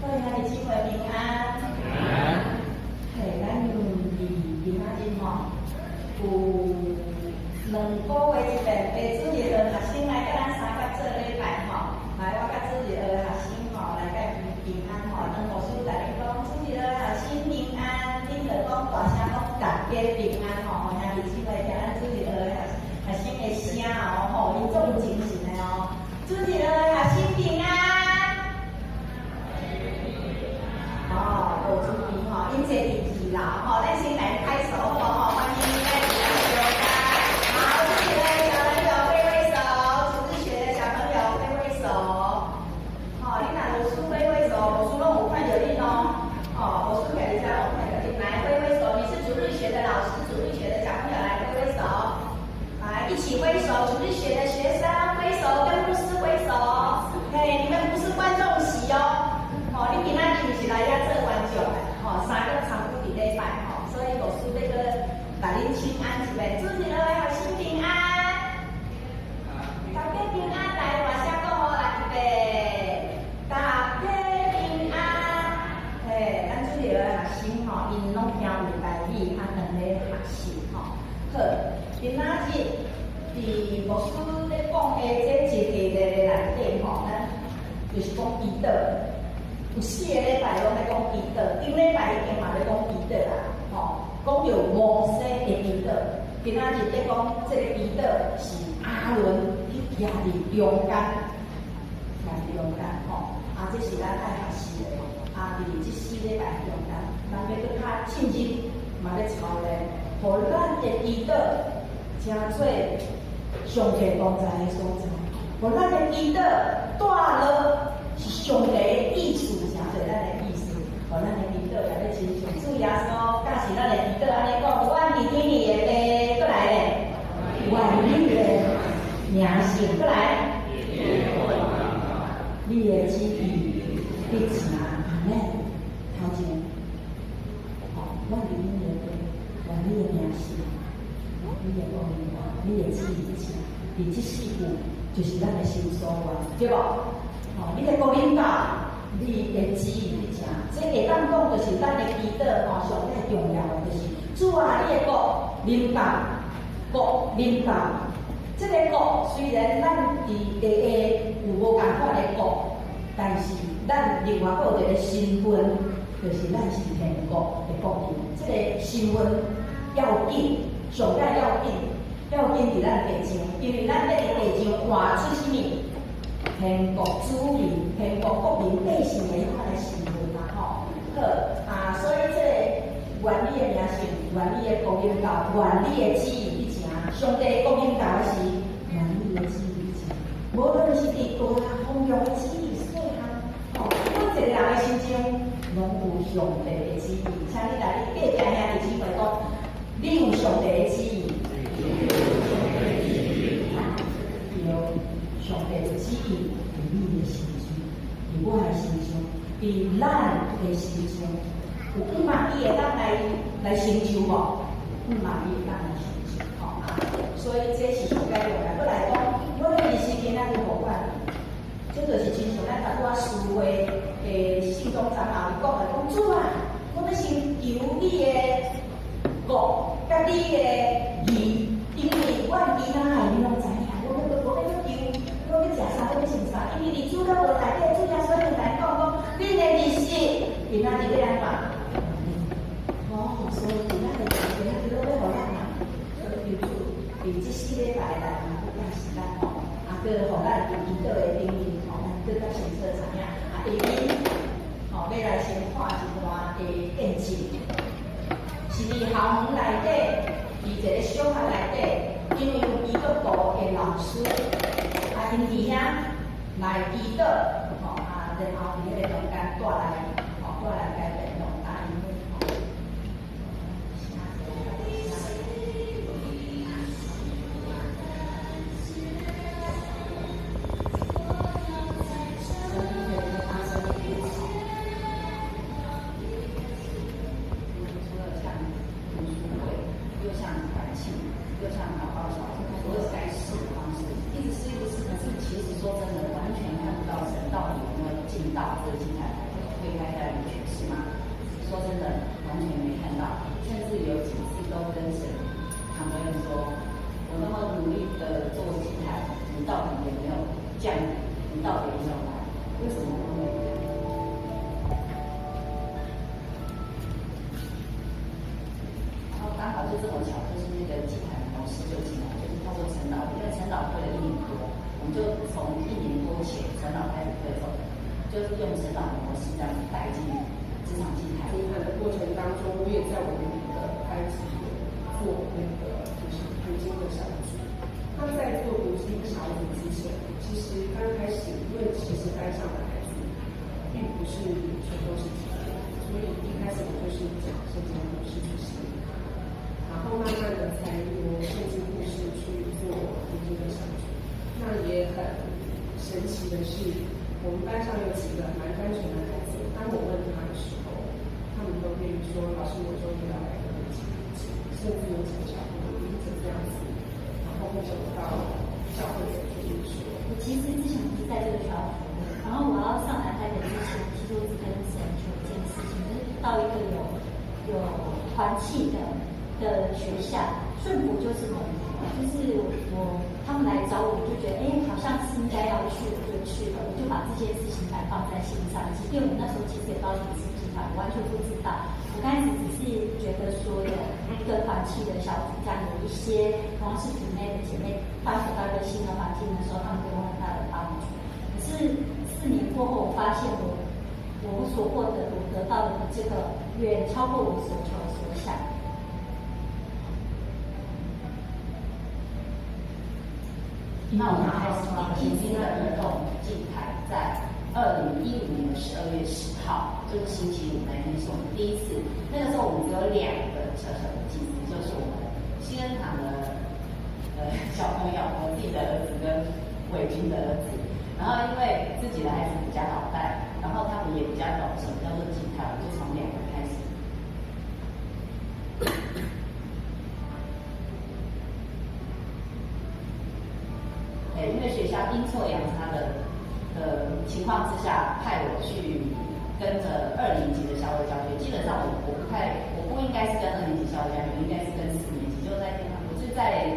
各位兄弟姊妹平安。嘿，咱今仔日吼有2个月一遍，白主日学生来甲咱三甲做礼拜吼，来我甲主日学学生吼来甲平安吼，当牧师来讲主日学学生平安，恁着讲大声讲大家平安吼，兄弟姊妹听咱主日学学生的声哦，吼，伊足有精神的哦，主日学学生平安。有主题吼，因这第2啦吼，咱先来拍手好不好？欢迎在主日学好，主日的小朋友挥挥手，主日学的小朋友挥挥手。吼，你若有书挥挥手，无书拢有看到你哦。哦，无书给你家有看到你，来挥挥手。你是主日学的老师，主日学的小朋友来挥挥手，来一起挥手。主日学的学生挥手，跟牧师挥手。嘿，你们不是观众席哦。哦，你今仔日就是来遐做观众的，吼，3个长久伫礼拜吼，所以牧师要个来恁请安一下，主日学学生平安，大家平安，来大声讲好，来预备，大家平安。嘿，咱主日学学生吼，因拢听有台语，两个学习吼。好，今仔日伫牧师咧讲的这一系列的内底吼，咱就是讲彼得。有4个礼拜拢在讲彼得，顶礼拜已经嘛在讲彼得啦，吼，讲到摩西的彼得，今仔日在讲这个彼得是阿伦去徛伫中间，吼，这是咱爱学习的，伫这4礼拜中间，咱要搁较深入，嘛咧操练，互咱的彼得成做上帝同在的所在，互咱的彼得带了是上帝的意思。所以咱的意思，咱的彼得也咧亲像主耶稣，假使咱的彼得安尼讲，阮伫天里的爸，过来咧，愿你的名声过来，你的旨意必成，阿门。头前，吼，阮伫天里的爸，愿你的名声，你的光明，你的旨意必成，伫这4句就是咱的心所愿，对无？吼，你的光明道。你的旨意去成，这下当讲就是咱的彼得吼，上最重要的就是主啊，你的国临到，国临到。这个国虽然咱伫地下有无共款的国，但是咱另外还有一个身份，就是咱是天国的国民。这个身份要紧，上最要紧，要紧伫咱地上，因为咱要伫地上活出什么？天国主民、天国国民百姓的迄款的身份嘛，吼。好所以这个原理的名声、原理的国民道、原理的旨意必成。上帝国民道是原理的旨意必成。无论是伫大汉丰裕的旨意、细汉，吼，每一个人的心中拢有上帝的旨意。请你来你隔壁兄弟姊妹讲，你有上帝的旨意。上帝的旨意伫你的心中，伫我的心中，伫咱的心中，有5万亿会当来成就无？5万亿会当来成就，吼所以这是上该用来，过来讲，我的意思今仔日无管，这就是亲像咱甲我思维的信中长老讲的，讲主啊，我要先求你的国，甲你的义，因为我其他的你拢知影，我要求。我要食啥？我要穿啥？因为你主在我内底，主耶稣就来讲讲，恁的日子，今仔日要安怎？所以今仔日都要互咱嘛，所以求主伫这4礼拜内面，不但是咱吼，搁互咱伫彼得的顶面吼，咱搁较清楚知影。下面吼要来先看一段的见证，是伫校门内底，伫一个小学内底，因为有基督徒的老师。因伫遐来祈祷，吼然后伫迄个中间带来改变动大因为吼。又像团契，又像祷告小组，所有该试的方式，一直试，可是其实说真的，完全看不到神到底有没有进到这个进来，没对开下来的诠释吗？说真的，完全没看到，甚至有几次都跟神常人说，我那么努力的做祭坛，你到底有没有降临？你到底有没有来？为什么都没有来？然后刚好就这么巧，就是那个祭坛的模式就进来，就是透过陈导，因为陈导会了1年多，我们就从1年多前陈导开始推走，就是用陈导的模式这样带进职场祭坛。祭坛的过程当中，我也在我们的班级做那个就是读经的小组。那在做读经小组之前，其实刚开始，因为其实班上的孩子并不是全都是基督徒，所以一开始我就是讲圣经故事去洗礼他，然后慢慢的才由圣经故事去做读经的小组。那也很神奇的是，我们班上有几个蛮单纯的孩子，当我问他的时候，他们都愿意说：“老师，我终于要来跟你讲一讲。”甚至有几个小朋友因着这样子，然后会走到教会的去说。我其实之前不是在这个小组，然后我要上台台北之前，其实我只跟神求一件事情，就是到一个有团契的学校，顺服就是蒙福。就是他们来找我，就觉得好像是应该要去，我就去了，我就把这件事情摆放在心上。即便我那时候其实也不知道什么是集团，我完全不知道。我刚开始只是觉得说有一个团契的小组，这样有一些同样是组内的姐妹搬回到一个新的环境的时候，他们给我很大的帮助。可是4年过后，我发现我所获得我得到的这个远超过我所求所想。那我们开始平均的儿童祭坛，在2015年12月10号，就是星期五那天是我们第一次。那个时候我们只有2个小小的祭司，就是我们新恩堂的小朋友，我自己的儿子跟伟君的儿子。然后因为自己的孩子比较好带，然后他们也比较懂什么叫做祭坛，就从2个开始。因为学校阴错阳差的情况之下，派我去跟着2年级的校外教学。基本上我不应该是跟2年级校外教学，我应该是跟4年级。就在我是在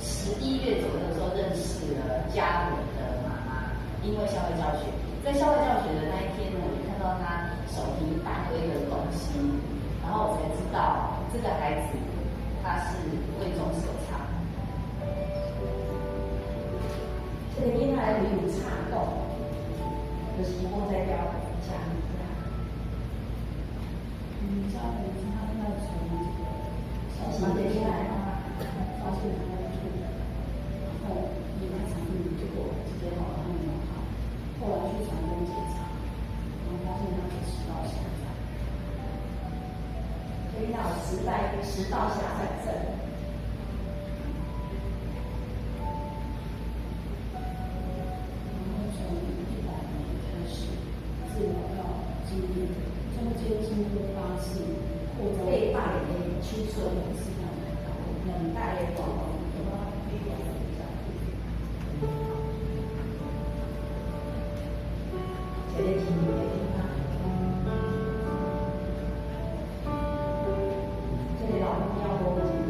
11月左右的时候认识了嘉伟的妈妈，因为校外教学，在校外教学的那一天呢，我就看到他手提一大堆的东西，然后我才知道这个孩子他是贵中手差。这个婴儿有茶豆，就是我在教家里这样。教孩子他要从这个小型的婴儿发现他要吐，然后因为肠胃结果直接跑到他没有好，后来去传宗检查，然后发现他是食道狭窄，所以到食道狭窄症。被霸凌的青春是冷淡的广告，这个题目也挺难。这里老公要我怎么办？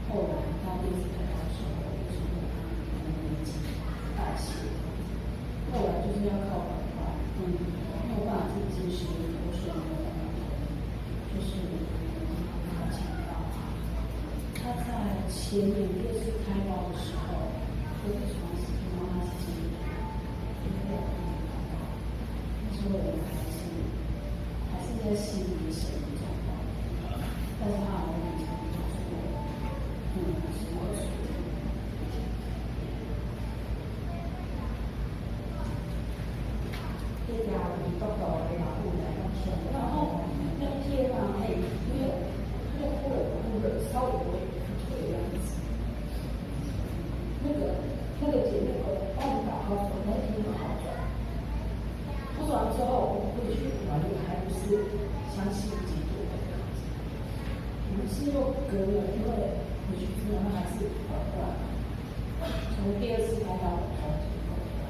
后来他第一次看到的时候，就是年纪代谢，后来就是要靠板块，没有办法自己进食，都是没有办法，就是他强调，他在前年第2次开刀的时候，就是从妈妈自己，因为那时候我们还是在心理神的状况，但是他好像以前就说。是我处理。这条你都搞了保护的，然后那天啊，因为那个护的稍微会退的样子，那个姐妹帮我打好手，那天好转。好转之后，我回去完了还不是相信基督的样子。我们是又隔了，因为回去之后他还是搞断，从第二次开刀的时候就搞断，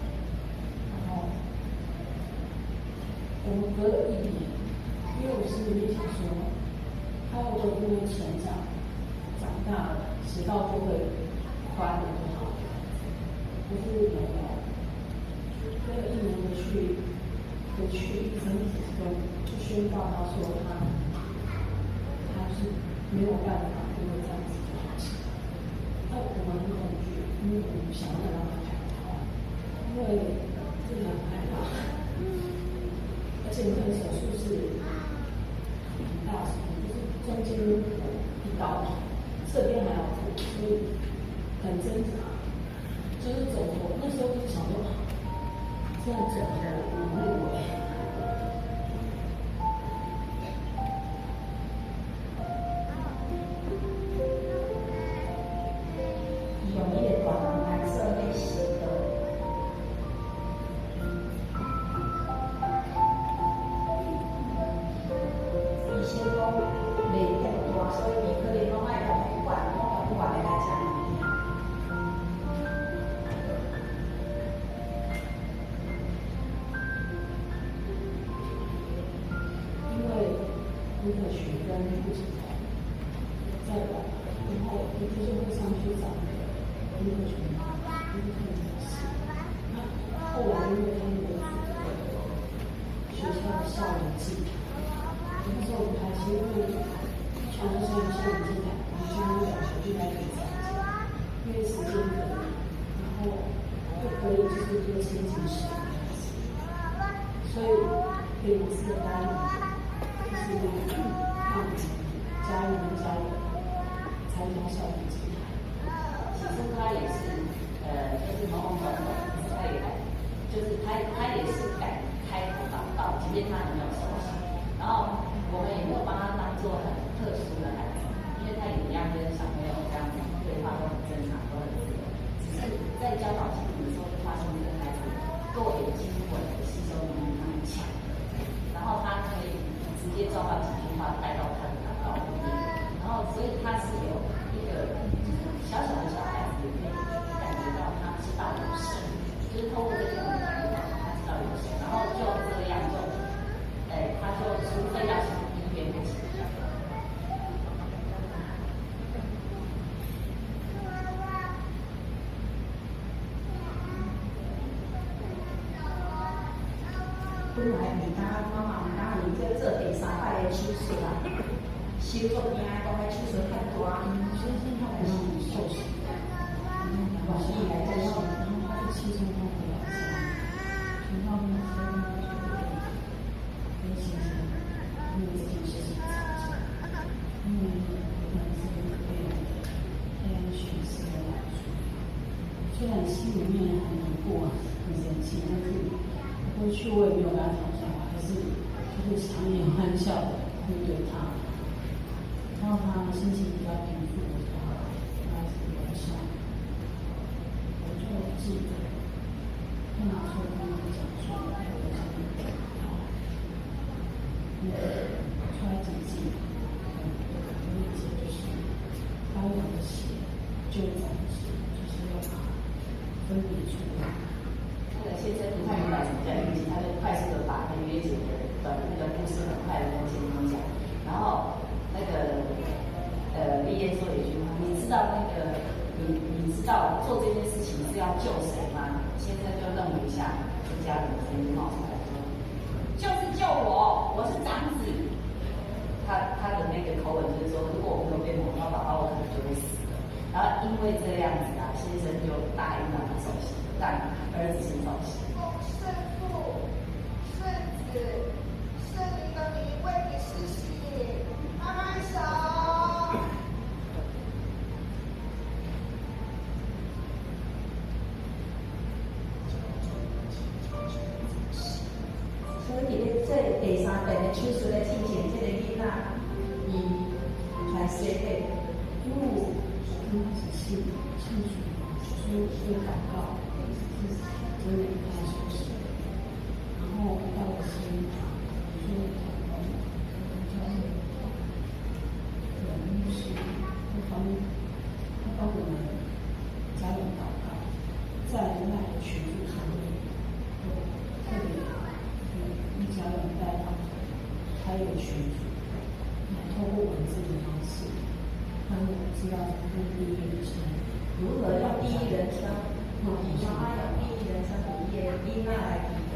然后我们隔了1年，因为我心里面想说，他会不会因为成长大了，食道就会宽了就好了，不是没有，隔了1年回去医生就宣告他说他是没有办法，因为这样子就好起来。那我们很恐惧，因为我们想要让他开刀，因为真的很害怕，而且那个手术是很大手术，就是中间一刀，这边还要补，所以很挣扎。就是走头，那时候就想说，这样走头无路哎。用迄个大红蓝色去洗的。医生讲袂变大，所以你可能拢爱用血管，用血管来来吃物件。因为骨科学跟骨质科在玩，然后我就是会上去找那个骨科学家，骨科医师。那后来因为他们有学校的校园祭坛，那时候很开心，因为全都是用校园祭坛，然后就2学就来比赛，因为时间可以，然后就可以就是做亲子实验，所以可以是答应。就是让家人参加校园祭坛。其实他也是，就是某种程度，他也就是他也是敢开口祷告，即便他还没有受洗。然后我们也没有把他当做很特殊的孩子，因为他也一样跟小朋友这样子对话都很正常，都很自由。只是在教导性的时候，就发现这个孩子对经文的吸收能力蛮强的，然后他可以直接召唤几句话带到他的祷告里面，然后所以他是有一个小小的小孩子也可以感觉到他知道有神，就是透过这个他知道有神，然后就这样就，他就除非要去医院的情况。本来毋敢妈妈毋敢认这第3摆的手术啦，手足惊讲迄手术太大，所以现在还是很受伤，我是以来真是，然后他就7中风回来之后，全到那时候跟先生因为这件事情吵架，因为男生被黑暗学习的来说，虽然心里面很难过、很生气，但是回去我也没有跟他吵架，还是就是强颜欢笑的面对他。然后他心情比较平复的时候，他是晚上，我就记得他拿出跟我讲说，我想出来讲记，理解就是他有的血就暂时就是要把分别出来。那个先生不太明白什么叫预警，他就快速的把那个约姐的那个故事很快的跟先生讲，然后那个丽燕说了一句话，你知道你知道做这件事情是要救谁吗？先生就愣了一下，就家人的声音冒出来说，就是救我，我是长子。他的那个口吻就是说，如果我没有被蒙到宝宝，我可能就会死了。然后因为这样子啊，先生就答应让他受洗，让儿子先受洗。圣父、圣子、圣灵的名为你施洗，拍拍手。所以这第3遍的手术的之前，这个囡仔伊来洗血，因为我刚开始信主，所以祷告是真的不太熟悉，然后到了心堂，所以祷告教会人群组，来透过文字的方式，让我们知道怎么用第一人称，如何用第一人称？妈妈用第一人称比喻囡仔来比的，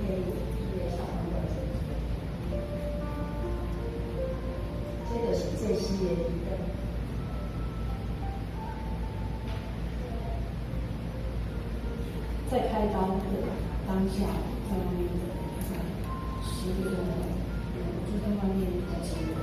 给伊个小朋友这就是最新的比的。在开刀的当下，在外面的10个钟头，我就在外面的结果。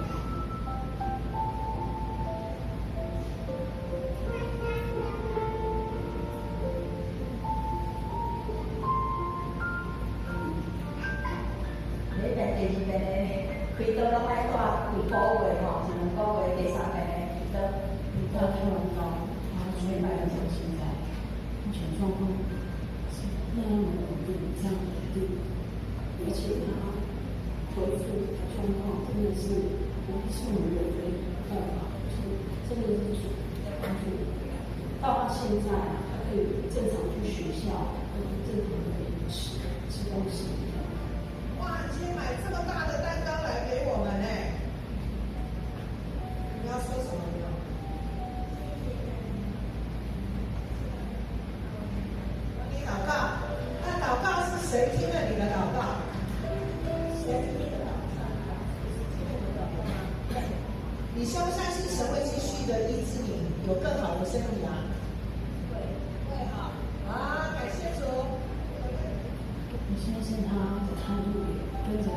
第二遍的开刀拢爱带几个月吼，1、2个月，第3遍的开刀开完刀，然后准备到现在，目前状况是那样的稳定，这样稳定，而且他恢复的状况真的是不是我们人可以办法，真的是主在帮助我们。到他现在，他可以正常去学校，可以正常的饮食，吃东西。哇，你先买这么大的蛋糕来给我们呢？你要说什么呢？你祷告，那祷告是谁听了你的祷告？你相不相信神会继续的医治你，有更好的身体啊？会哈。啊，感谢主。我相信他的态度也跟着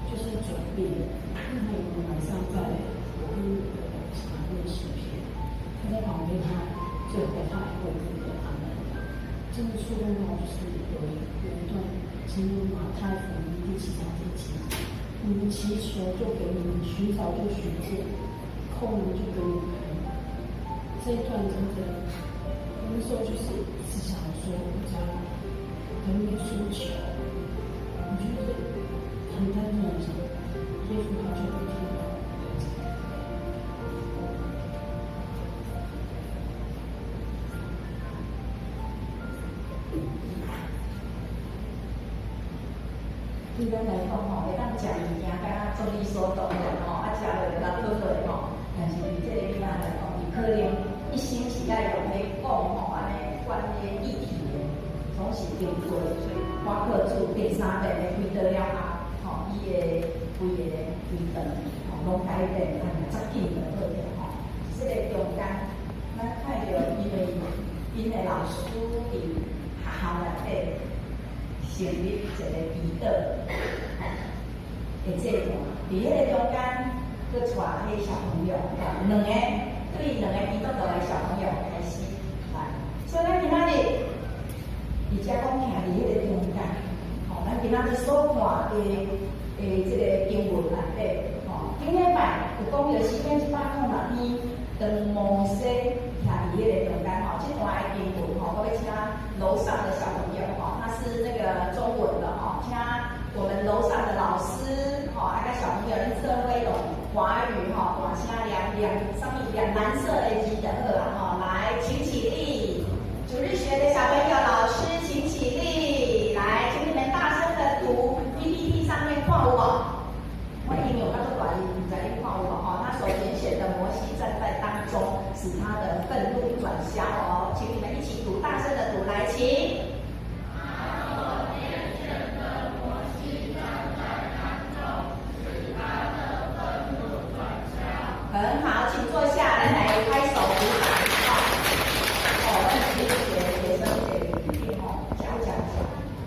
就是转变。因为我们晚上在我跟我的小孩练视频，他在旁边，他最后他还会跟着他们，真的触动到就是有一段经文马太福音第7章第7节，你们祈求就给你们，寻找就寻见，叩门就给你们开门。这一段真的，我那时候就是一直想说，我家跟耶稣求，我就是很单纯的想，耶稣他就会听到。一般来讲吼，会当食物件，敢若众理所当然吼，食落就当好落吼。但是对这个囡仔来讲，伊可能一生是爱用咧讲吼，安尼关于议题的，总是经过，所以包括做第3遍的开刀了后，吼，伊的规个规顿吼拢改变，足紧就好了吼。这个中间，咱看到因为因的老师伫学校内底。成立一个祈祷的制度，伫迄个中间，佮带迄个小朋友，对2个鼻肚大的小朋友开始来。所以咱今仔日，而且讲徛伫迄个中间，吼，咱今仔日所看的这个经文内底，吼，顶礼拜有讲到诗篇106篇，当摩西徛伫迄个中间，吼，这段的经文，吼，我要请楼上的小朋友，吼，他是那个中文的，吼，请我们楼上的老师，吼，还有小朋友，你这会用华语，吼，大声上面2蓝色的字的好啊，吼，来，请起立，主日学的小朋友，老师请起立，来，请你们大声的读 PPT 上面看有无？我英语有较多大音，不知你看有无？吼，他所填写的摩西站在当中，使他的愤怒转消哦，请你们一起读，大声的读，来，请。很好，请坐下，来拍手鼓掌。咱主日学学生这里吼，讲。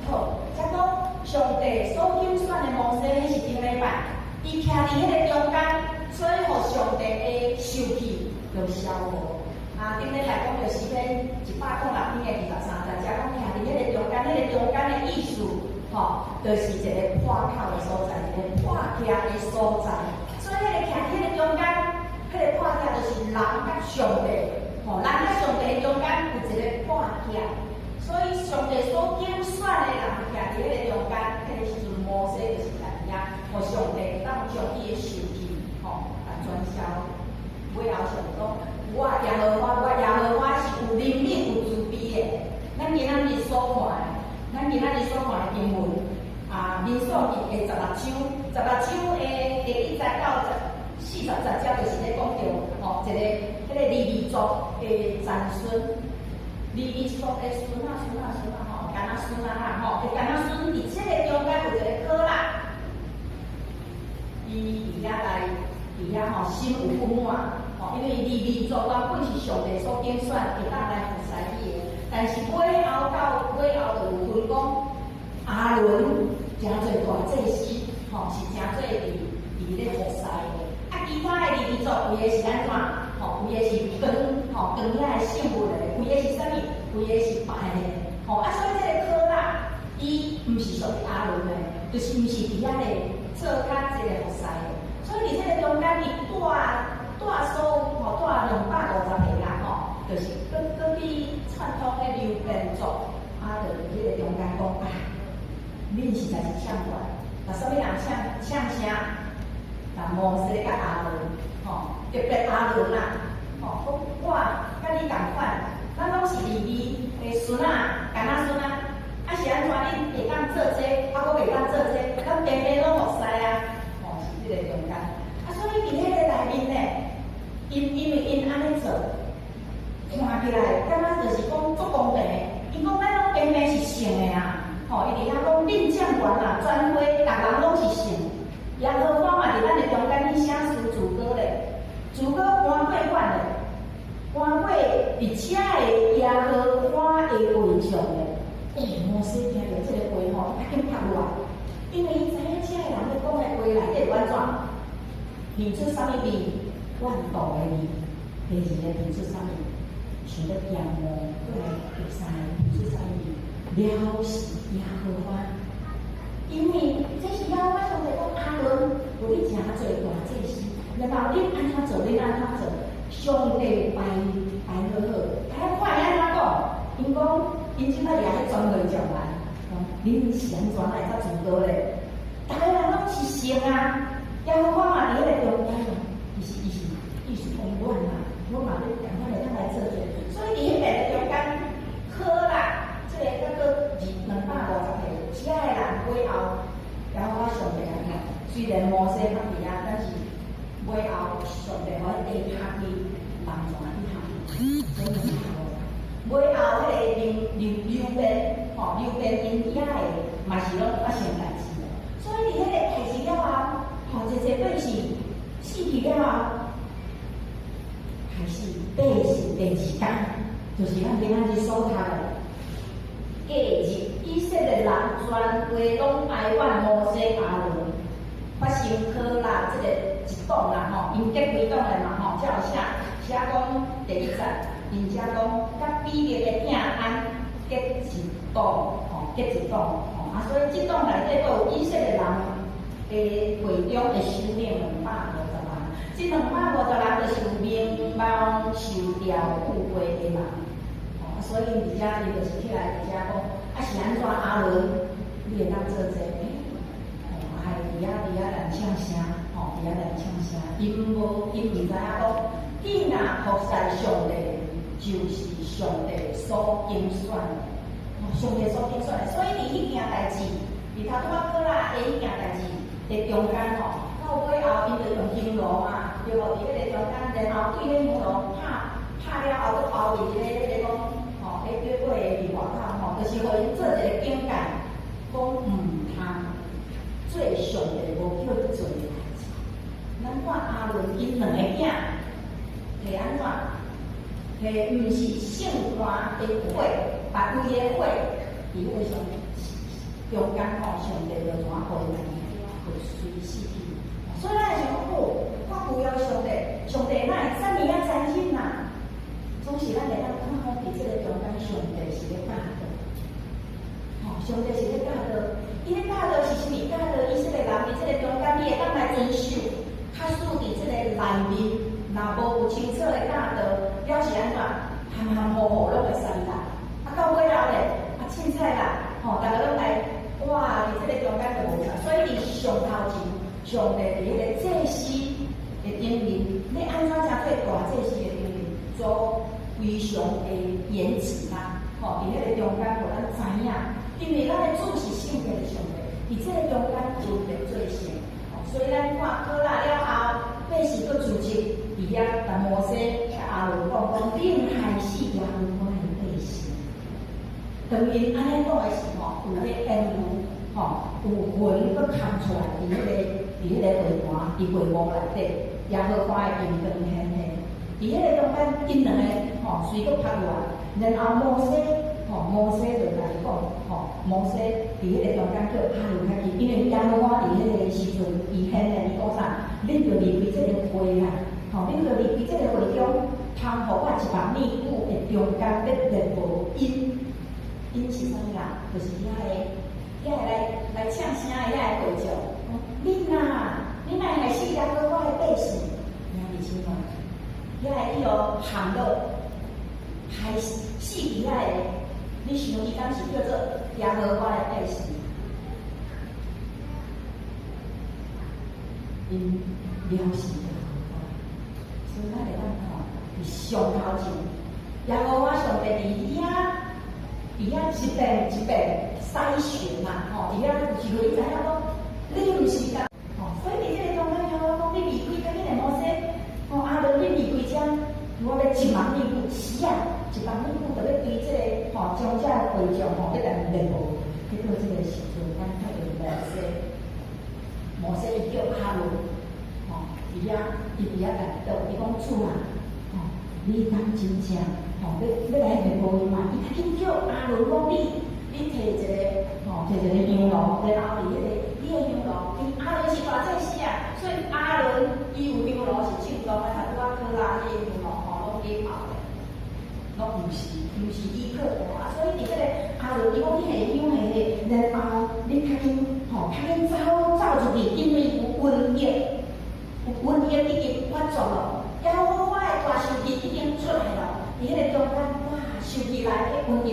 好，才讲上帝所拣选的摩西是顶礼拜，伊徛伫迄个中间，所以互上帝的受气就消无。顶礼拜讲到诗篇106篇的23节，讲徛伫迄个中间，迄个中间的意思，吼，就是一个破口的所在，一个破徛的所在。所以迄个徛伫迄个中间。迄个破徛就是人甲上帝，吼，人甲上帝中间有一个破徛，所以上帝所拣选的人徛伫迄个中间，迄个时阵摩西就是在遐，互上帝当将伊的受气，吼，来转消。尾后上讲，我耶和华是有怜悯、有慈悲的。咱今仔日所看的经文，民数记的16章，16章的第1节到40节，就是咧讲到吼一个迄个利未族的长孙，利未族的孙吼，干仔孙啦吼，干仔孙伫即个中间有一个科啦，伊伫遐来，伫遐吼心有不满吼，因为利未族原本是上帝所拣选会当来服侍伊的，但是尾后就有分讲。阿伦真侪大祭司，吼是真侪伫咧服侍的。啊，其他的利未族有的是安怎？吼，有的是光遐的圣物的，有的是啥物？有的是拜的。吼啊，所以这个科拉，伊毋是属于阿伦的，就是毋是伫遐咧做较这个服侍的。所以伫这个中间，伊带所有带250个人吼，就是搁比传统的流变族，啊，就伫这个中间讲啊。恁实在是唱悬，那什么人唱啥？那摩西甲阿伦，吼，特别阿伦啦，吼，我甲你共款，咱拢是利未的孙仔，干仔孙仔，啊是安怎？恁会当做这，啊我袂当做这，咱平平拢服侍啊，吼，是这个中间。啊，所以伫迄个内面呢，因为因安尼做，看起来感觉就是讲足公平，因讲咱拢平平是圣的啊。吼，伊伫遐讲恁将官啦，专会，逐人拢是圣。耶和华嘛，伫咱的中间，伊写书主歌咧，主歌搬过款咧，搬过伫遮的耶和华的会场咧。摩西听到这个话吼，赶紧拍落来，因为伊知影遮的人咧讲的话内底有安怎，念出啥物字，万道的字，第二个念出啥物，想要仰望，过来第三个念出啥物字。了是耶和华，因为这是耶和华上帝讲阿伦，有你真侪大祭司，然后恁安怎做，恁安怎做，上帝排好，看伊安怎讲，因讲因即摆也咧专门讲来，恁是安怎来才做到咧？大家人拢是圣啊，耶和华嘛伫迄个中间嘛，伊是同阮嘛，我嘛咧赶快来当来做者，所以伫迄边的中间科啦。这个叫做250个，其他的人尾后，然后我上帝来看，虽然摩西较伫啊，但是尾后上帝可以下去人全去行，所以250个。尾后迄个流变，吼流变因遐的嘛是拢发生代志的，所以伫迄个代志了后，吼这本是死去了后，开始第2天，就是咱今仔日所读的。隔日，以色列人全会拢哀怨摩西阿伦，发生科拉这个一党啦吼，因结几党的嘛吼，才有写讲第1节，因写讲甲比列的囝安结一党吼，结一党吼，啊，所以这党内底都有以色列人的会中会收领250人，这250人就是有名望受调富贵的人。所以伫遮伊就是起来伫遮讲，啊是安怎阿伦，你会当做这个？还伫遐来唱声，吼，伫遐来唱声，因毋知影讲，你若服侍上帝，就是上帝所拣选的，上帝所拣选的。所以伫迄件代志，伫头拄仔考啦，迄件代志伫中间吼，到尾后因就用香炉嘛，对无？伫迄个中间，然后对迄香炉拍了后，佫包伫迄个讲。约过伫外口吼，就是互因做一个警戒，讲毋通做上帝无叫你做的代志。咱看阿伦因2个囝，摕安怎？摕毋是圣官的火，白灰的火，伫迄个上中间吼，上帝就怎互伊就随死去。所以咱会想讲，我需要上帝，上帝哪会遮尔啊残忍呐？总是咱会当看好伫这个中间，上帝是咧教导，吼，上帝是咧教导，伊咧教导是啥物？教导以色列人伫这个中间，你会当来遵守，假使伫这个内面，若无有清楚的教导，了是安怎？含含糊糊拢会散啦。啊，到尾后咧，啊，凊彩啦，吼，大家拢来，哇，伫这个中间就无错。所以伫上头前，上帝伫迄个祭司的顶面，你安怎才做大祭司的顶面做？非常的严谨啦，吼，伫迄个中间，互咱知影，因为咱的主是圣洁的上帝，伫这个中间就着做成。所以咱看过来了后，八时佫组织伫遐，但摩西甲阿伦讲，恁害死耶和华的百姓。当因安尼讲的时候，有迄恩雨，有云佫空出来，伫迄个会盘，伫会幕内底，耶和华的荣光显现。伫迄个中间，因两个随佫拍落来，然后摩西就来讲，摩西伫迄个中间叫哈鲁开去，因为耶和华伫迄个时阵，伊显现，伊讲啥？恁着离开这个会啦，恁着离开这个会中，通互我10000米的中间要连无因是啥物啦？就是遐个来唱声的遐个会众，恁来害死耶和华的百姓，你知吗？遐个伊落喊落害死伫遐个。你想伊敢是叫做耶和华的百姓？因了是耶和华，所以咱会当看，伫上头前，耶和华上帝伫遐一遍筛选嘛，伫遐是互伊知影讲，你毋是甲，所以伫这个中间，耶和华讲你离开跟恁的摩西，阿伦你离开遮，我要10000米路，是啊。10000米路就要对这个将这会众要来练无，结果这个时阵，咱看到摩西伊叫哈伦，伊伫遐来倒，伊讲主啊，你敢真正要来练无嘛？伊赶紧叫阿伦讲你摕一个香炉，然后伫迄个你的香炉，因阿伦是大祭司啊，所以阿伦伊有香炉是手动的，他拄啊去拉迄个香炉拢给泡的。拢毋是依靠的啊，所以伫这个阿伦伊讲你下香下，然后你较紧走出去，因为有瘟疫已经发作了，耶和华的大手机已经出来了，伫迄个中间哇，手机来的瘟疫，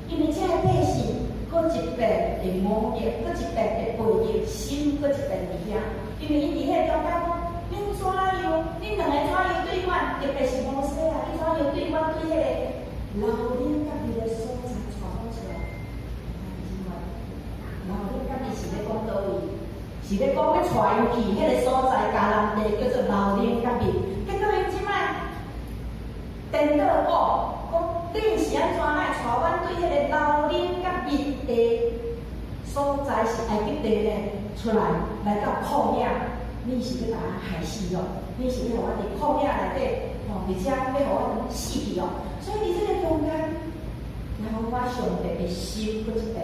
因为这个百姓佫一遍会魔疫，佫一遍会背逆，心佫一遍伫遐，因为伊伫迄个中间讲，恁怎样？恁两个怎样对阮？特别是摩西啊，你怎样对阮对迄个？老恁甲伊的所在带讲出来，老恁甲伊是咧讲倒位？是咧讲要带伊去迄个所在，迦南地叫做老恁甲伊。结果因即摆颠倒讲恁是安怎来带阮对迄个老恁甲伊的所在是埃及地咧出来到旷野，你是要把咱害死哦？你是要互我伫旷野内底而且要互我死去哦？所以伫这个中间，然后我上帝的心佫一遍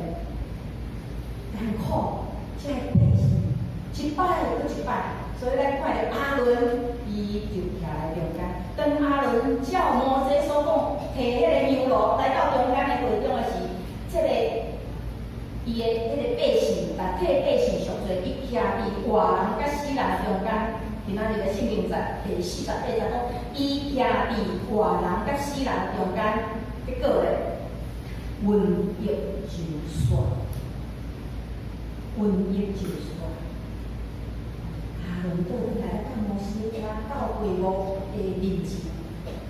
艰苦，这个百姓一摆佫一摆，所以咱看到阿伦伊就徛来中间。当阿伦照摩西所讲，摕迄个香炉来到中间的会中的是，这个伊的迄个百姓，但替百姓赎罪，伊徛伫活人甲死人中间。今仔日的圣经第48节讲，伊徛伫活人甲死人中间，结果咧，瘟疫就煞，阿伦倒转来到摩西到会幕的面前，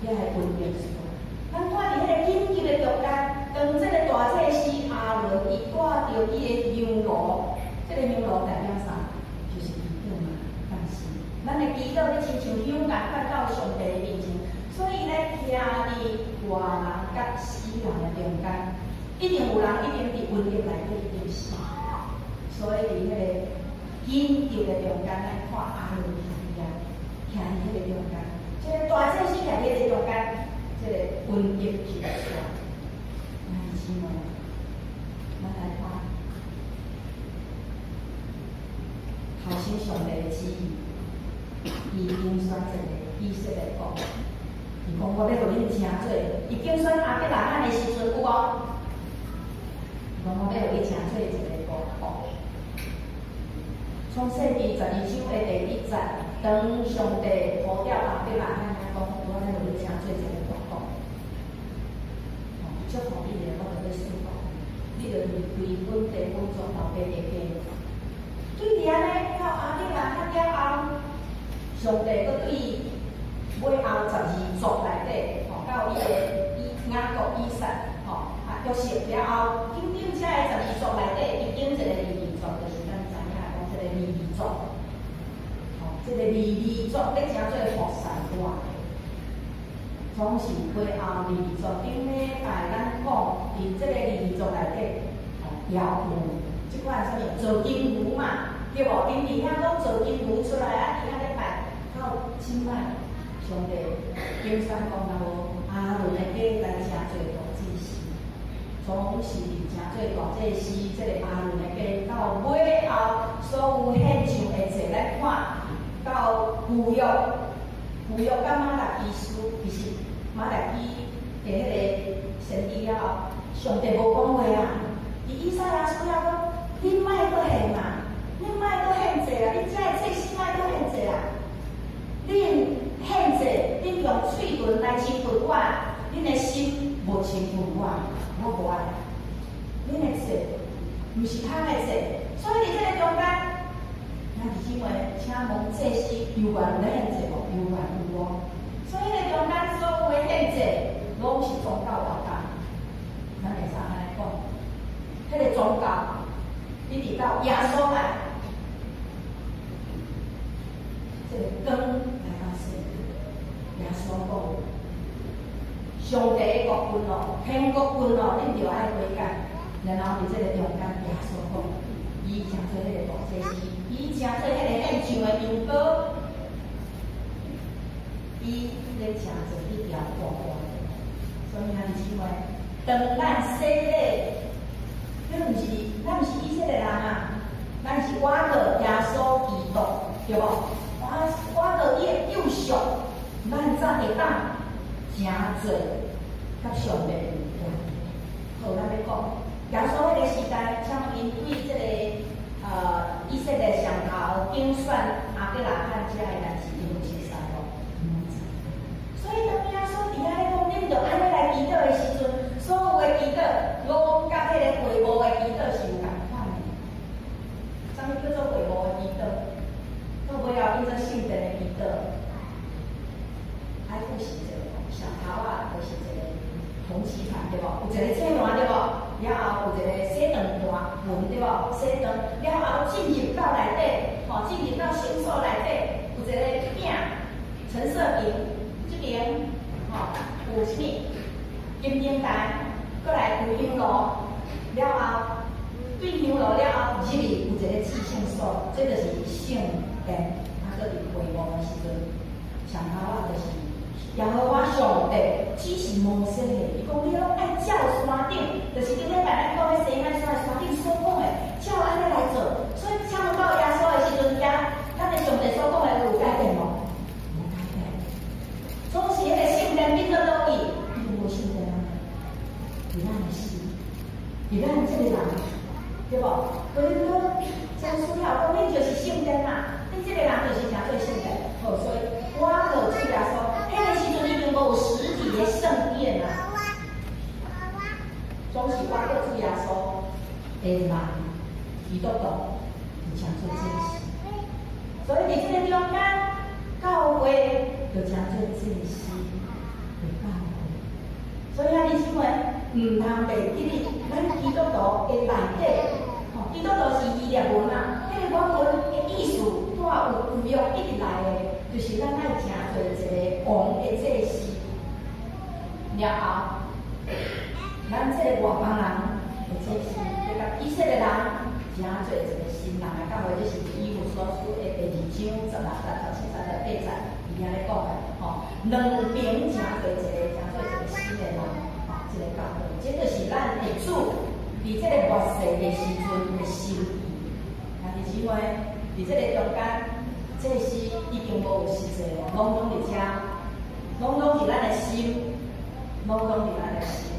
遐个瘟疫煞。咱看伫迄个紧急的中间，当这个大祭司阿伦伊带着伊的香炉，这个香炉代表啥？就是祈祷嘛，但是咱的祈祷咧，亲像香共款到上帝的面前，所以咧，徛伫活人甲死人的中间，一定有人一定伫瘟疫内底一定死，所以伫迄个紧急的中间，咱看阿伦徛伫迄个中间，这个大祭司徛伫迄个中间。这个瘟疫就煞，是吗？咱来看，头先上帝的旨意，伊经选这个以色列国，伊讲我要互恁诚做，伊经选阿伯拉罕的时阵有无？伊讲我要互你诚做一个国。创世纪12章的第1节，当上帝呼召阿伯拉罕讲，我要互你诚做一个。祝福你哋，我就要祝福你，就离开本地本族后爸爸家。对伫安尼，到阿伯拉罕了后，上帝佫对尾后12族内底，到伊个雅各、以撒，约瑟了后，紧接这个12族内底，已经一个异族，就是咱族，这个彝族咧真做服侍我的，总是背后彝族顶礼拜咱讲，伫这个彝族内底，摇舞，即款啥物做金牛嘛，对无？因伫遐拢做金牛出来啊，伫遐咧拜，到即摆上帝经常讲到无，阿伦的家来真做大祭司，总是真做大祭司，这个阿伦的家到尾后，所有现象会坐来看。到旧约甲马拉基书，其实马拉基伫迄个先知了后，上帝无讲话啊。伊以赛亚书了讲，你莫搁现啊，你莫搁现济啊，你遮个祭司莫搁现济啊。恁现济，恁用嘴唇来亲近我，恁的心无亲近我，我无爱。恁的济，毋是通的济，所以伫这个中间。咱弟兄们，请问祭司有缘有咧献祭无？有缘有无？所以咧中间所有的献祭，拢是宗教活动。咱会使安尼讲，迄个宗教一直到耶稣来，这个光来到世，耶稣讲，上帝的国君哦，天国君哦，恁着爱悔改。然后伫这个中间，耶稣讲，伊诚做迄个大祭司。伊诚做迄个献上的羊羔，伊咧诚做一条大大的，所以咱姊妹，当咱洗礼，咱毋是以色列人啊，咱是我个耶稣基督，对无？我个伊的救赎，咱才会当诚做甲上帝有关。好，咱要讲耶稣迄个时代，请因对这个。以色列上头竞选阿吉拉罕遮的代志，因有熟悉无？所以当耶稣伫遐咧讲，恁着安尼来祈祷的时阵，所有的祈祷拢甲迄个会幕的祈祷是有共款的。啥物叫做会幕的祈祷？到尾后变做圣殿的祈祷。海富是一个上头啊，就是一个红旗盘，对无？有一个祭坛，对无？了后有一个洗肠盘门，对无？洗肠了后进入到内底，进入到圣所内底，有一个饼，橙色饼，这边有啥物？金灯台，过来有香炉，了后对香炉了后入面有一个至圣所，这就是圣殿。啊，搁伫会幕的时阵，上头啊就是。耶和华上帝只是摩西的，伊讲你拢爱照山顶，就是顶礼拜咱讲的西奈山山顶所讲的，照安尼来做。所以请问到耶稣的时阵，咱的上帝所讲的有改变无？无改变。总是迄个圣殿变做倒位，伊就无圣殿啊。伫咱的心，伫咱这个人，对无？所以讲，真需要讲，恁就是圣殿嘛，恁这个人就是诚做圣殿。好，所以我有主耶稣。迄个时阵已经无有实体的圣殿啊，总是我个主耶稣的人，基督徒就诚做祭司，所以伫这个中间，教会就诚做祭司的教会。所以啊，弟兄们，唔通袂记哩，咱基督徒的内底，基督徒是伊列文嘛，迄个原文的意思，带有约一直来的。就是咱爱诚做一个王的祭司，了后，咱这个外邦人的祭司，就甲以色列人诚做一个新人的教会，就是以弗所书的第2章16到17、18、伊遐咧讲的，两边诚做一个新的人，这个教会，这就是咱的主伫这个末世的时阵的心意。啊，弟兄们，伫这个中间。祭司已经无有实际了，拢伫遮，拢伫咱的心，拢伫咱的心。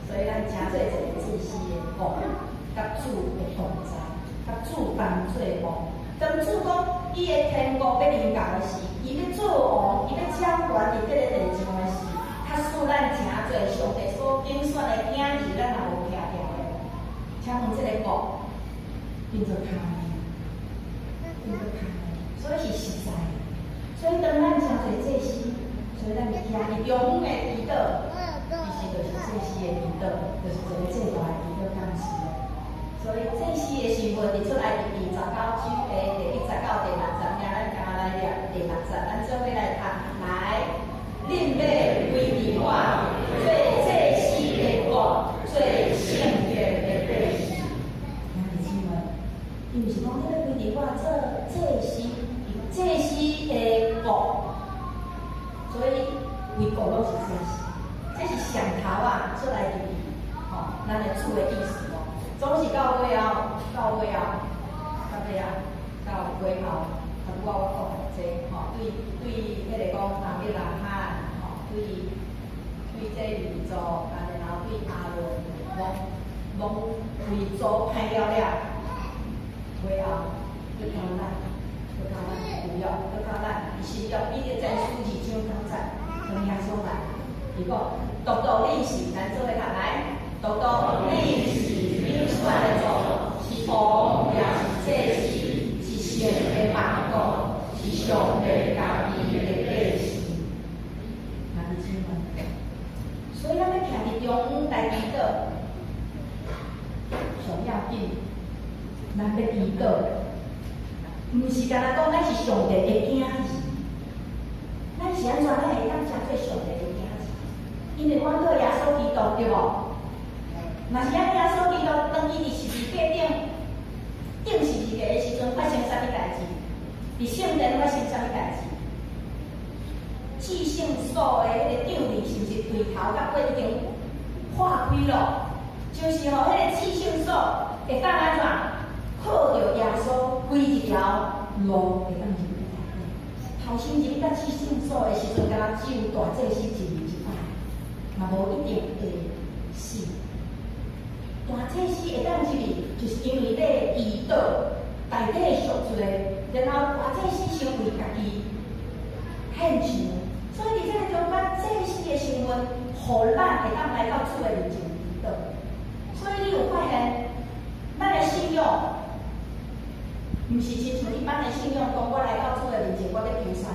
所以咱诚做一个祭司的王，甲主的同在，甲主同做王。当主讲伊的天国要临到的时，伊要做王，伊要掌权伫这个地上的时，较使咱诚做上帝所拣选的囝儿，咱也无听着的。请问这个国变做他呢？所以是实在的。所以当咱诚做祭司，所以咱听伊中的祈祷，其实就是祭司的祈祷，就是一个最大的祈祷方式。所以祭司的身份，伫出来伫29章的做伙来谈，来，恁要规定我做这世的我，最圣洁的对象。兄弟姊妹，伊毋是讲你要规定我做这世的我，所以规个拢是这是上头啊出来的，咱的主的意思哦。总是到尾后，到尾后，到尾啊，到尾后，我讲的这对迄个讲阿伯拉罕，对这宇宙，然后对阿伦，拢为做歹了了，尾后就靠咱不要，就靠咱，是要比着真书2章刚才跟耶稣来，如果读读练习，咱做伙读来，读读练习，领出来的做是福，也是这是神的万国，是上帝家己的个性。兄弟姊妹，所以咱要徛伫中来祈祷，上要紧，咱要祈祷。毋是干那讲咱是上帝的囝儿，咱是安怎咱会当成做上帝的囝儿？因为我靠耶稣基督对无？若是咱耶稣基督当伊伫十字架顶十字架的时阵发生啥物代志？伫圣殿发生啥物代志？至圣所的迄个场面是毋是对头甲尾已经破开了？就是吼，迄个至圣所会当安怎？靠着耶稣规一条路会当入去内底。头先入到至圣所的时阵，敢若只有大祭司进入一摆，嘛无一定会死。大祭司会当入去，就是因为咧祈祷大体的赎罪，然后大祭司先为家己献上，所以伫这个中间祭司的身份，互咱会当来到主的面前祈祷。所以你有发现，咱的信仰。毋是亲像一般的信仰，讲我来到主的面前，我咧求啥？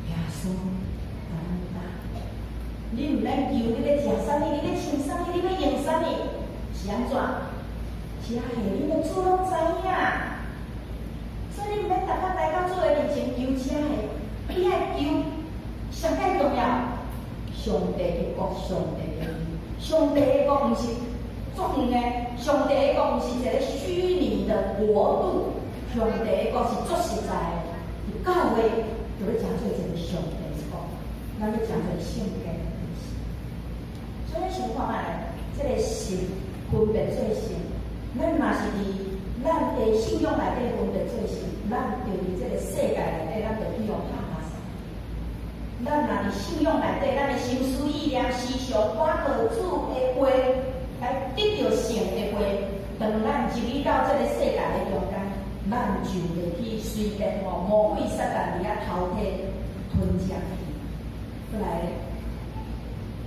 耶稣，感恩你。你毋免求你咧食啥物，你咧穿啥物，你咧用啥物，是安怎？是啊，嘿，你的主拢知影。所以你毋免逐工来到主的面前求啥嘿，你爱求上界重要，上帝的国，上帝的义，上帝的国毋是。总呢，上帝的国毋是一个虚拟的国度，上帝的国是足实在的。教会就要讲做一个上帝的国，咱要讲做圣洁的东西。所以想看下，这个神分别做神，咱若是伫咱的信仰内底分别做神，咱就伫这个世界内底，咱就去用拍拍啥。咱若伫信仰内底，咱的心思意念、思想，把靠主的话。来得到神的话，当咱入去到这个世界的中间，咱就会去随便魔鬼撒旦伫遐偷摕吞食去。过来，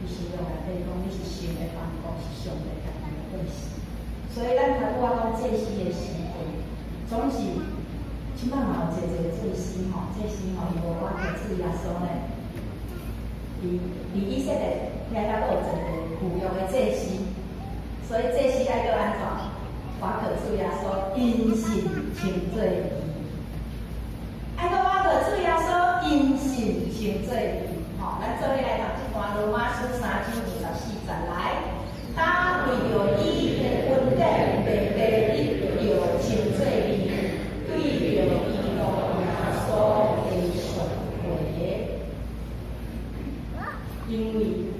伊是用来底讲，你是神的万国，是上帝家己的本事。所以咱头拄仔讲祭司的时份，总是即摆嘛有一个祭司吼，祭司吼伊无我可主耶稣呢，伫以色列遐甲有一个旧约的祭司。所以这是爱个安怎？我可主耶稣因信称罪义，爱个我可主耶稣因信称罪义。吼，咱做伙来读这段罗马书3章24节来，他为着伊的恩典被立了称罪义，对着伊个耶稣的赎回，因为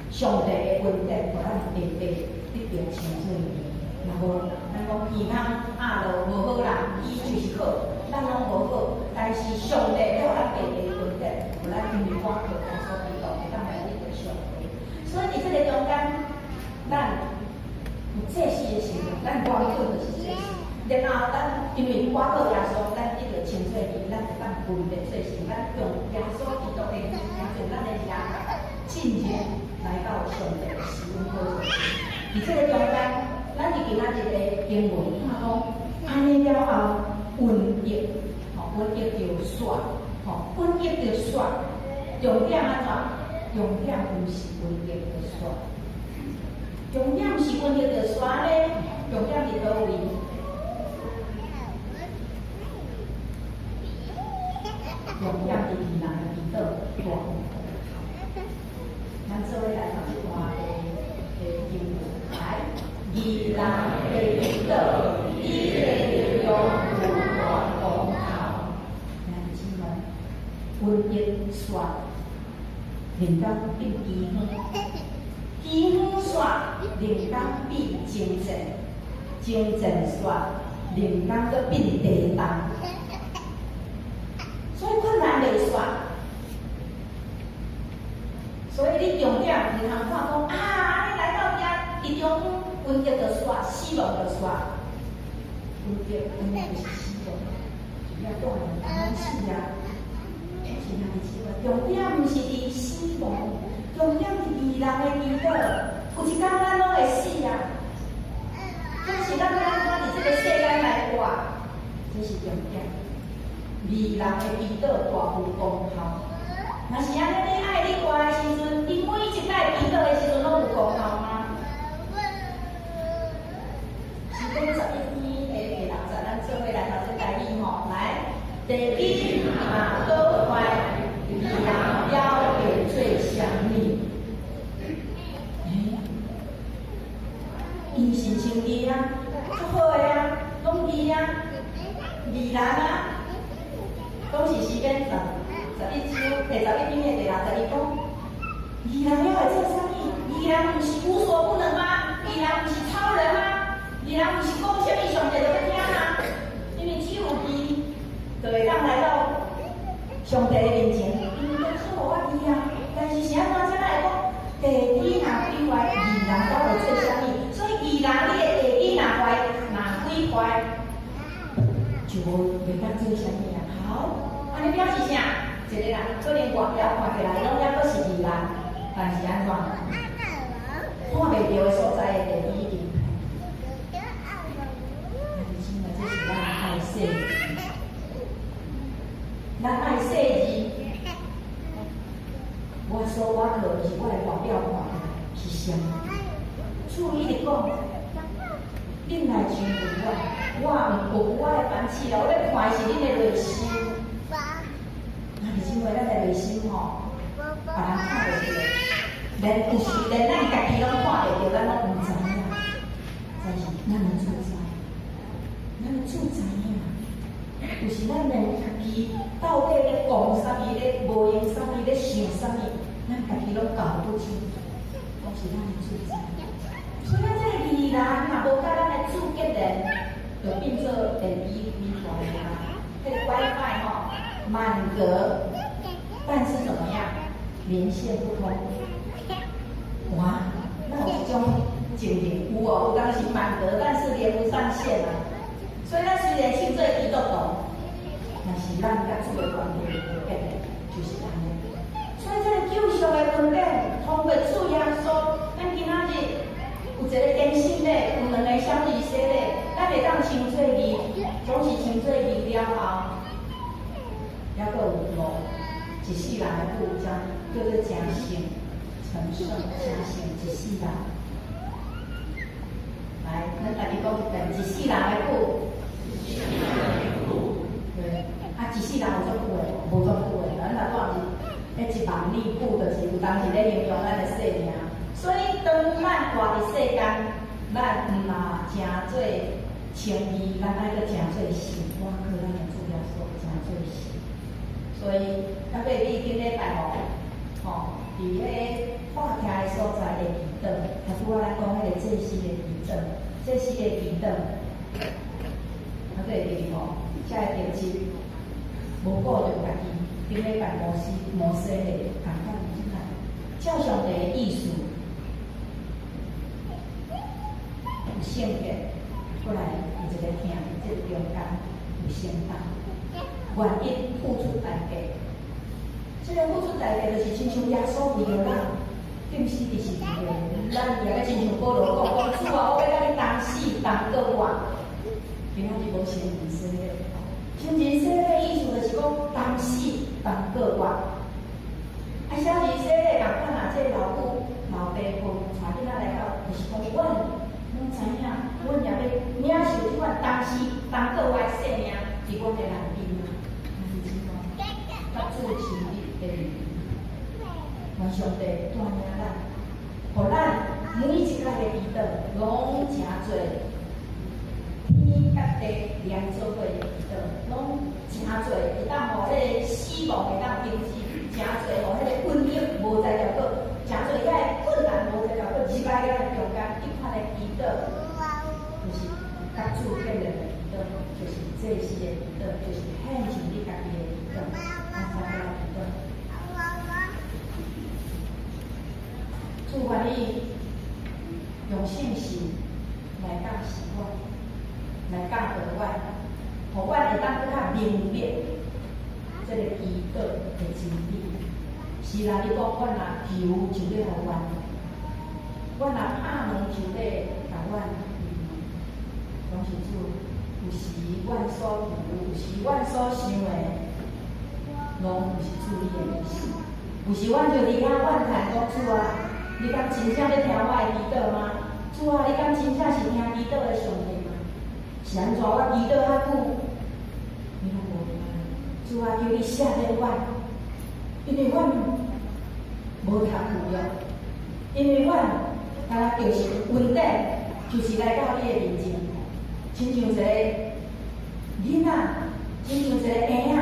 上帝的恩典互咱被得到称罪义。若无，咱讲其他亚罗无好人，伊就是好，咱拢无好。但是上帝要咱被恩典，互咱因为我靠耶稣基督会当来得到赎回。所以伫这个中间，咱有这些的时候，咱我靠就是这些。然后咱因为我靠耶稣，咱得到称罪义，咱会当分别做事，咱用耶稣基督的名，用咱的名进入来到上帝的施恩宝座前。伫这个中间，咱伫今仔日的经文看讲，安尼了后，瘟疫，瘟疫就煞，瘟疫就煞，重点安怎？重点毋是瘟疫就煞，重点毋是瘟疫就煞咧，重点伫倒位？重点伫宜兰的离岛大湖公头。咱做伙来读一段的经文，来，宜兰的离岛，伊的中有大公头。咱姊妹，温馨说，灵感变奇远，奇远说灵感变精神，精神说灵感搁变地动。所以困难袂煞，所以你重点唔通看讲啊，你来到遮，一中温习就煞，死亡就煞。温习根本就是死亡，要锻炼刚死啊，就是那个死亡。重点唔是伫死亡，重点是宜兰的离岛，有一天咱拢会死啊。但是咱要安怎伫这个世间来活，这是重点。宜兰的离岛大湖公头，若是安尼你爱你活的时阵，你每一摆离岛的时阵拢有公头吗？是讲11天的第60，咱做伙来读这台语吼，来，第一马都怀，宜兰标给最想你。伊是亲弟啊，足好的啊，拢伊啊，宜兰啊。拢是时间11章第11篇的第61讲，宜兰要来做啥物？宜兰不是无所不能吗？宜兰不是超人吗？宜兰不是讲什么上帝就要听吗？因为只有伊，就会当来到上帝的面前。因为都是无法伊啊，但是是安怎才来讲？地理若规划，宜兰到底做啥物？所以宜兰你的地理若坏，若规划，就袂当做啥物啊？好，安尼表示啥？一个人可能外表看起来拢也阁是宜兰，但是安怎？看袂到的所在的地理已经歹。但是真的，这是咱爱说字，咱爱说字。我说我可是我的外表看起来是啥？注意的讲，恁来询问我毋有我的烦恼啦，我要看的是恁的内心。那是因为咱的内心吼，别人看袂到，连有时连咱家己拢看袂到，咱拢毋知影。但是咱的主知，咱的主知影。就是咱连家己到底咧讲啥物，咧无用啥物，咧想啥物，咱家己拢搞不清楚，都是咱的主知。所以咱这个宜兰若无甲咱的主结连，就变做电子规划啊，迄个 WiFi 吼满格，但是怎么样，连线不通。哇，那有这种情形有哦，有当时满格，但是连不上线啊。所以咱虽然清做基督徒，但是咱甲主的关系无结连，就是安尼。所以这个救赎的恩典，通过主耶稣，咱今仔日。有一个更新的，有2个小仪式的，咱会当清做义，总是清做义了后，还佫有路，一世人的故将叫做诚信、成圣、诚信一世人。来，咱家己讲一遍，一世人的故。对，啊，一世人有足久的，无足久的，咱若讲是1万里久，就是有当时咧形容咱的生命。所以，当咱活伫世间，咱毋若诚做称义，咱爱搁诚做信，我靠咱的主耶稣诚做信。所以，咱过去顶礼拜吼，伫迄化听的所在的移动，头拄我咱讲迄个祭司的移动，祭司的移动，啊，对记吼，遮个定级无顾着家己，顶礼拜摩西的共款即个，照上帝的意思。有圣洁，过来有一个听，这个中间有承担，愿意付出代价。这个付出代价就是亲像耶稣为了咱，并是就是为了咱也要亲像保罗讲，主啊，我要甲你同死同搁活。今仔日无先人生的，先人生的意思就是讲同死同搁活。啊，小人生的共款啊，这老父老爸父带囡仔来到，就是讲阮。拢知影，阮也要领受即款当时同个活的生命，伫阮的内面啊。主亲密的联谊，愿上帝带领咱，互咱每一届的祈祷拢诚侪天甲地连做伙的祈祷，拢诚侪会当互迄个死亡会当停止，诚侪互迄个瘟疫无再条过，诚侪遐个困难无再条过，入来个中间一款的祈祷，就是甲主建立的祈祷，就是祭司的祈祷，就是献上你家己的祈祷，安怎样祈祷？主愿意用信心来教示我，来教导我，互我会当更较明白这个祈祷的真理。是啦，你讲我若求就要互阮，我若拍门就要甲阮，拢是主。有时阮所求，有时阮所想的，拢毋是主你的意思。有时阮就离遐怨叹讲主啊。你敢真正要听我的祈祷吗？主啊，你敢真正是听祈祷的上帝吗？是安怎我祈祷遐久，你拢无听？主啊，求你赦免我，因为阮无读旧约，因为阮敢若就是稳定，就是来到你的面前，亲像一个囡仔，亲像一个婴仔，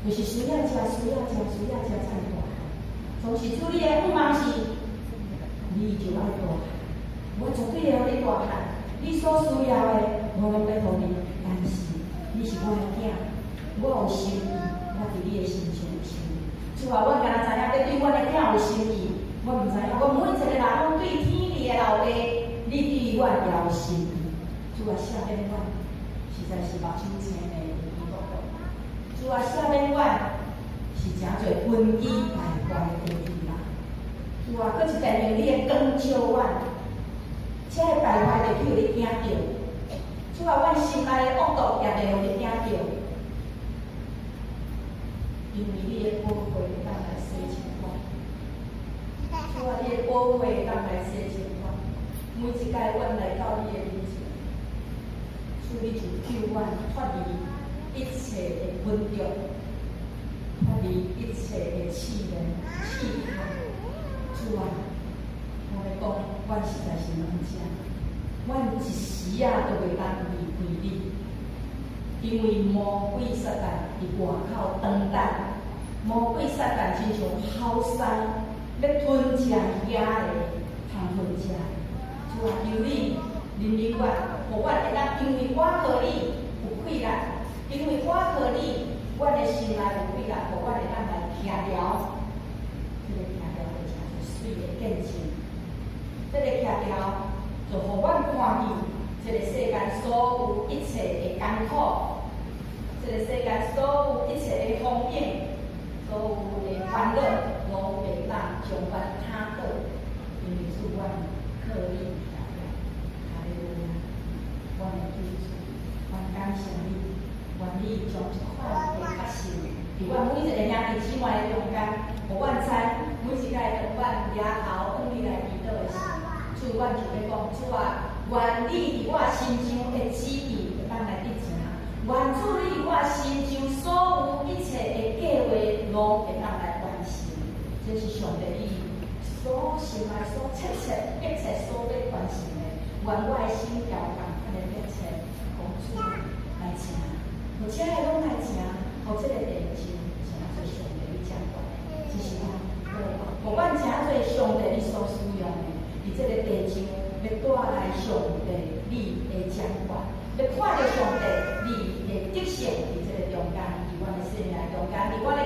就是需要吃，需要吃，需要吃才大。总是主你的不忙是，你就爱大汉，我绝对会让你大汉。你所需要的，我拢要互你。但是你是我的囝，我有心意，我伫你的心上有心意。主啊，我敢若知影你对我的囝有心意，我毋知影，我每一个人拢对天地的老爸，你对我也有心意。主啊，赦免我，实在是目睭青的有耳朵朵。主啊，赦免我。是诚侪分机败坏的地方啦。主啊，搁一定用你的光照我，这个败坏就去互你惊着。主啊，阮心内的恶毒也袂互你惊着，因为你的保护会当来洗净我。主啊，你的保护会当来洗净我。每一届阮来到你的面前，主你就救阮脱离一切的困窘。脱离一切的气人、气寒，主啊，我要讲，阮实在是软弱，阮一时啊都袂当离开你，因为魔鬼撒旦伫外口长等，魔鬼撒旦亲像好山，要吞吃遐个通吞吃。主啊，求你怜悯我，互我会当，因为我和你有困难，因为我和你。阮的心内有几人，互阮会当来听调，这个听调就诚侪水的见证，这个听调就互阮看见，这个世间所有一切的艰苦，这个世间所有一切的风险，所有的烦恼，拢袂当将阮摊倒，因为是阮靠你听调，哈利路亚，阮的主，阮感谢你。愿你将一块的确信，伫阮每一个兄弟姊妹的中间，互阮知每一届当阮掠头往你来祈祷的时候，主阮就要讲，主啊，愿你伫我心上的旨意会当来得成，愿主你伫我心上所有一切的计划拢会当来完成。这是上帝你所心内所切切一切所要完成的，愿我的心条共款的一切，公主来成。而且还拢来听，互这个地球诚侪上帝你掌管，这是我，互阮诚侪上帝你所需要的，伫这个地球要带来上帝你的掌管，要看到上帝你的德性伫这个中间，伫阮的生命中间，伫阮的